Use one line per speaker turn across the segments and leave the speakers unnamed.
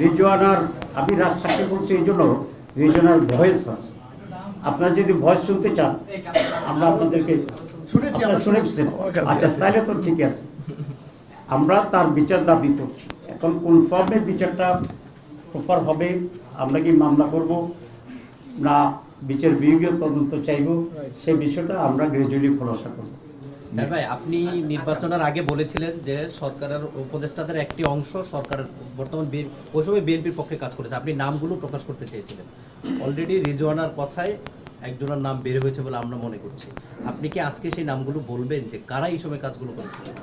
রিজওয়ানার আমি রাজশাহী বলছি এই জন্য রিজওয়ানার ভয়েস আছে। আপনারা যদি ভয়েস শুনতে চান আমরা আপনাদেরকে শুনেছি। আচ্ছা তাহলে তো ঠিক আছে, আমরা তার বিচার দাবি করছি। এখন কোন ফর্মে বিচারটা প্রপার হবে, আমরা কি মামলা করব না বিচার বিভাগীয় তদন্ত চাইব, সেই বিষয়টা আমরা গ্রাজুয়ালি খোলাসা করব।
ভাই, আপনি নির্বাচনের আগে বলেছিলেন যে সরকারের উপদেষ্টাদের একটি অংশ সরকারের বর্তমান ওই সময় বিএনপির পক্ষে কাজ করেছে, আপনি নামগুলো প্রকাশ করতে চেয়েছিলেন। অলরেডি রিজওয়ানার কথায় একজনের নাম বের হয়েছে বলে আমরা মনে করছি। আপনি কি আজকে সেই নামগুলো বলবেন যে কারা এই সময় কাজগুলো করেছিলেন?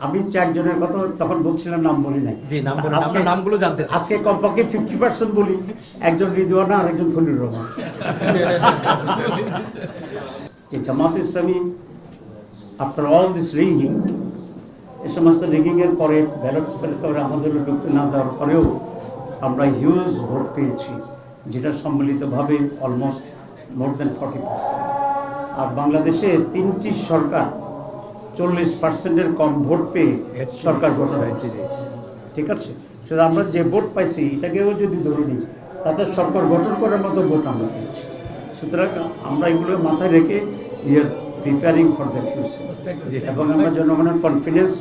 আমি চারজনের কথা তখন বলছিলাম, নাম বলি নাই।
যে নামগুলো জানতে চাই।
আজকে কমপক্ষে 50% বলি, একজন রিজওয়ানা আর একজন Khalilur Rahman. Jamaat Islami after all this rigging, এ সমস্ত রিগিং এর পরে ব্যালট করে আমাদের ঢুকতে না দেওয়ার পরেও আমরা হিউজ ভোট পেয়েছি, যেটা সম্মিলিতভাবে অলমোস্ট মোর দেন 40%। আর বাংলাদেশে 3টি সরকার 40%-এর কম ভোট পেয়ে সরকার গঠন হয়েছে। ঠিক আছে, সেটা আমরা যে ভোট পাইছি এটাকেও যদি ধরে নিই তাতে সরকার গঠন করার মতো ভোট আমরা পেয়েছি। সুতরাং আমরা এগুলো মাথায় রেখে প্রিপেয়ারিং ফর দ্য ফিউচার এবং আমরা জনগণের কনফিডেন্স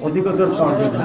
অধিকতর পাওয়ার জন্য